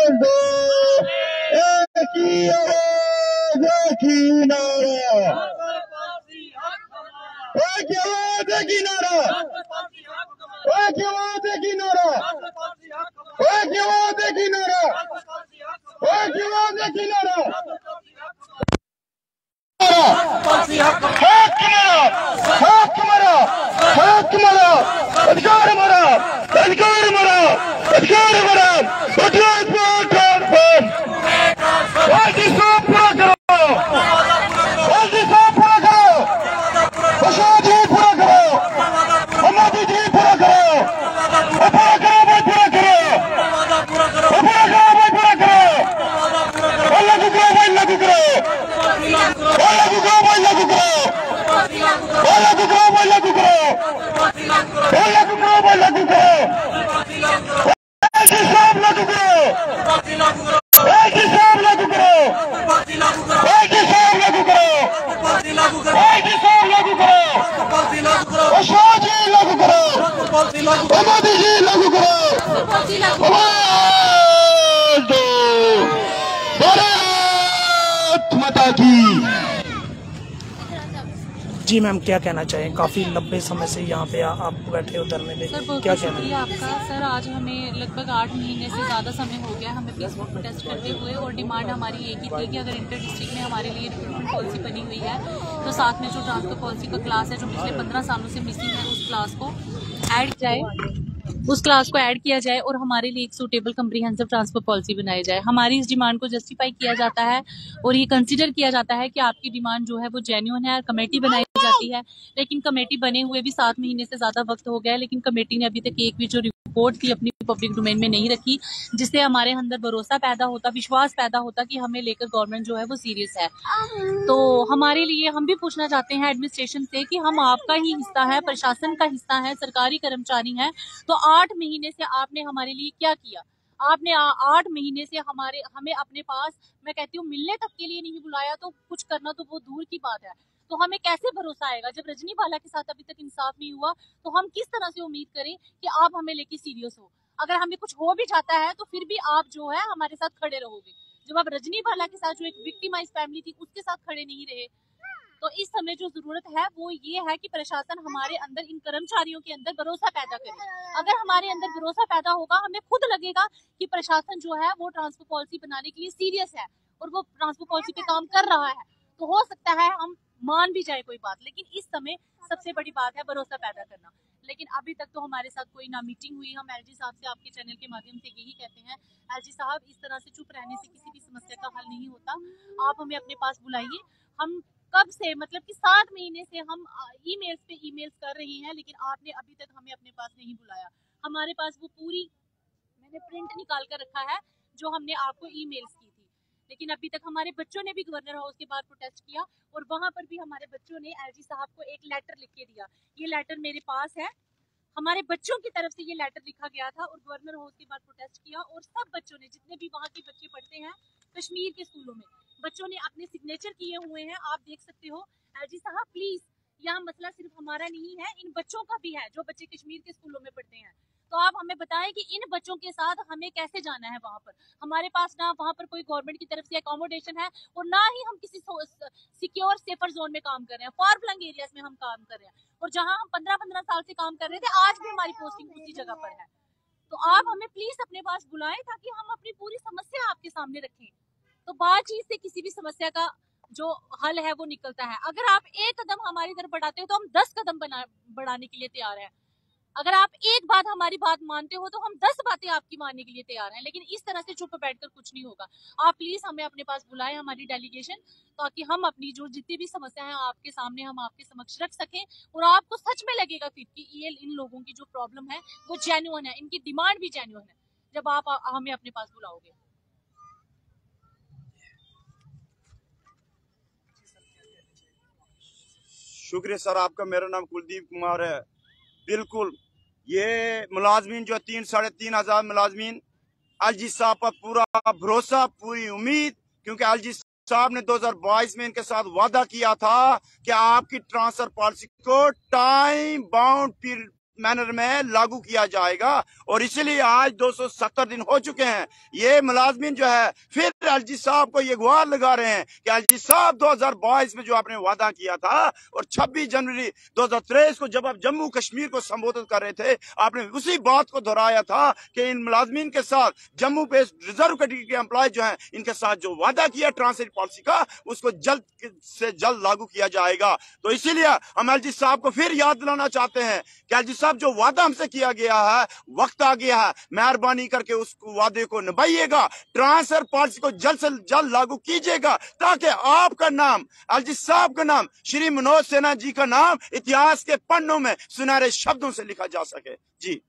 दो, एक ही आवाज, एक ही नारा, एक ही आवाज, एक ही नारा, एक ही आवाज, एक ही नारा, एक ही आवाज, एक ही नारा, एक ही आवाज, एक ही नारा। अधिकार हमारा, अधिकार हमारा, अधिकार हमारा, पूरा करो, पूरा करो, प्रसाद जी पूरा करो, मोदी जी पूरा करो, पूरा करो भाई, पूरा करो, पूरा करो भाई, पूरा करो, लागू करो भाई, लागू करो, लागू करो भाई, लागू करो, लागू करो भाई, लागू करो, लागू करो भाई, लागू करो, सब लागू करो, एक ही सब लागू करो, एक ही सब लागू करो, एक ही सब लागू करो, अशोक जी लागू करो, मोदी जी लागू करो, आवाज दो, भारत माता की। जी मैम, क्या कहना चाहें? काफ़ी लंबे समय से यहाँ पे आप बैठे हो धरने में, क्या कहना है? आपका सर, आज हमें लगभग 8 महीने से ज़्यादा समय हो गया हमें पीसफुल प्रोटेस्ट करते हुए, और डिमांड हमारी एक ही थी कि अगर इंटर डिस्ट्रिक्ट में हमारे लिए रिक्रूटमेंट पॉलिसी बनी हुई है तो साथ में जो ट्रांसफर पॉलिसी का क्लास है जो पिछले 15 सालों से मिसिंग है, उस क्लास को ऐड जाए, उस क्लास को ऐड किया जाए और हमारे लिए एक सूटेबल कम्प्रीहेंसिव ट्रांसफर पॉलिसी बनाई जाए। हमारी इस डिमांड को जस्टिफाई किया जाता है और ये कंसीडर किया जाता है कि आपकी डिमांड जो है वो जेन्युइन है, कमेटी बनाई जाती है, लेकिन कमेटी बने हुए भी 7 महीने से ज्यादा वक्त हो गया है, लेकिन कमेटी ने अभी तक एक भी जो रिपोर्ट थी अपनी पब्लिक डोमेन में नहीं रखी, जिससे हमारे अंदर भरोसा पैदा होता, विश्वास पैदा होता कि हमें लेकर गवर्नमेंट जो है वो सीरियस है। तो हमारे लिए हम भी पूछना चाहते हैं एडमिनिस्ट्रेशन से कि हम आपका ही हिस्सा है, प्रशासन का हिस्सा है, सरकारी कर्मचारी हैं, तो 8 महीने से आपने हमारे लिए क्या किया? आपने 8 महीने से हमें अपने पास, मैं कहती हूँ, मिलने तक के लिए नहीं बुलाया, तो कुछ करना तो वो दूर की बात है। तो हमें कैसे भरोसा आएगा जब रजनीवाला के साथ अभी तक इंसाफ नहीं हुआ? तो हम किस तरह से उम्मीद करें कि आप हमें लेके सीरियस हो? अगर हमें कुछ हो भी जाता है तो फिर भी आप जो है हमारे साथ खड़े रहोगे, जब आप रजनीवाला के साथ जो एक विक्टिमाइज फैमिली थी उसके साथ खड़े नहीं रहे। तो इस समय जो जरूरत है वो ये है कि प्रशासन हमारे अंदर, इन कर्मचारियों के अंदर भरोसा पैदा करे। अगर हमारे अंदर भरोसा पैदा होगा, हमें खुद लगेगा कि प्रशासन जो है वो ट्रांसफर पॉलिसी बनाने के लिए सीरियस है और वो ट्रांसफर पॉलिसी पे काम कर रहा है, तो हो सकता है हम मान भी जाए कोई बात। लेकिन इस समय सबसे बड़ी बात है भरोसा पैदा करना। लेकिन अभी तक तो हमारे साथ कोई ना मीटिंग हुई। हम एलजी साहब से आपके चैनल के माध्यम से यही कहते हैं, एलजी साहब, इस तरह से चुप रहने से किसी भी समस्या का हल नहीं होता, आप हमें अपने पास बुलाइए। हम कब से, मतलब कि 7 महीने से हम ईमेल्स पे ईमेल्स कर रही हैं, लेकिन आपने अभी तक हमें अपने पास नहीं बुलाया। हमारे पास वो पूरी, मैंने प्रिंट निकाल कर रखा है जो हमने आपको ईमेल्स की थी, लेकिन अभी तक हमारे बच्चों ने भी गवर्नर हाउस के बाहर प्रोटेस्ट किया और वहां पर भी हमारे बच्चों ने एलजी साहब को एक लेटर लिख के दिया। ये लेटर मेरे पास है, हमारे बच्चों की तरफ से ये लेटर लिखा गया था और गवर्नर हाउस के बाद प्रोटेस्ट किया, और सब बच्चों ने, जितने भी वहाँ के बच्चे पढ़ते हैं कश्मीर के स्कूलों में, बच्चों ने अपने सिग्नेचर किए हुए हैं, आप देख सकते हो। एलजी साहब प्लीज, यहाँ मसला सिर्फ हमारा नहीं है, इन बच्चों का भी है जो बच्चे कश्मीर के स्कूलों में पढ़ते हैं। तो आप हमें बताएं कि इन बच्चों के साथ हमें कैसे जाना है वहाँ पर। हमारे पास ना वहाँ पर कोई गवर्नमेंट की तरफ से अकोमोडेशन है और ना ही हम किसी सिक्योर सेफर जोन में काम कर रहे हैं, फार फ्लंग एरियाज में हम काम कर रहे हैं, और जहाँ हम 15-15 साल से काम कर रहे थे आज भी हमारी पोस्टिंग उसी जगह पर है। तो आप हमें प्लीज अपने पास बुलाएं ताकि हम अपनी पूरी समस्या आपके सामने रखें। तो बातचीत से किसी भी समस्या का जो हल है वो निकलता है। अगर आप एक कदम हमारी तरफ बढ़ाते हो तो हम 10 कदम बढ़ाने के लिए तैयार हैं। अगर आप एक बात हमारी बात मानते हो तो हम 10 बातें आपकी मानने के लिए तैयार हैं। लेकिन इस तरह से चुप बैठकर कुछ नहीं होगा। आप प्लीज हमें अपने पास बुलाएं, हमारी डेलीगेशन, ताकि हम अपनी जो जितनी भी समस्या है आपके सामने, हम आपके समक्ष रख सकें और आपको सच में लगेगा फिर कि ये इन लोगों की जो प्रॉब्लम है वो जेन्युइन है, इनकी डिमांड भी जेन्युइन है, जब आप हमें अपने पास बुलाओगे। शुक्रिया सर आपका। मेरा नाम कुलदीप कुमार है। बिल्कुल, ये मुलाजमीन जो 3-3.5 हजार मुलाजमीन, एलजी साहब पर पूरा भरोसा, पूरी उम्मीद, क्योंकि एलजी साहब ने 2022 में इनके साथ वादा किया था कि आपकी ट्रांसफर पॉलिसी को टाइम बाउंड मैनर में लागू किया जाएगा। और इसीलिए आज 270 दिन हो चुके हैं। ये मुलाजमीन जो है फिर एलजी साहब को ये गुहार लगा रहे हैं कि एलजी साहब 2022 में जो आपने वादा किया था और 26 जनवरी 2023 को जब आप जम्मू कश्मीर को संबोधित कर रहे थे, आपने उसी बात को दोहराया था कि इन मुलाजमीन के साथ जम्मू पे रिजर्व कैटेगरी के एम्प्लॉय जो हैं इनके साथ जो वादा किया ट्रांसलेट पॉलिसी का, उसको जल्द से जल्द लागू किया जाएगा। तो इसीलिए हम एलजी साहब को फिर याद दिलाना चाहते हैं कि एलजी साहब जो वादा हमसे किया गया है, वक्त आ गया है, मेहरबानी करके उस वादे को निभाइएगा, ट्रांसफर पॉलिसी को जल्द से जल्द लागू कीजिएगा, ताकि आपका नाम, एलजी साहब का नाम, श्री मनोज सिन्हा जी का नाम इतिहास के पन्नों में सुनहरे शब्दों से लिखा जा सके। जी।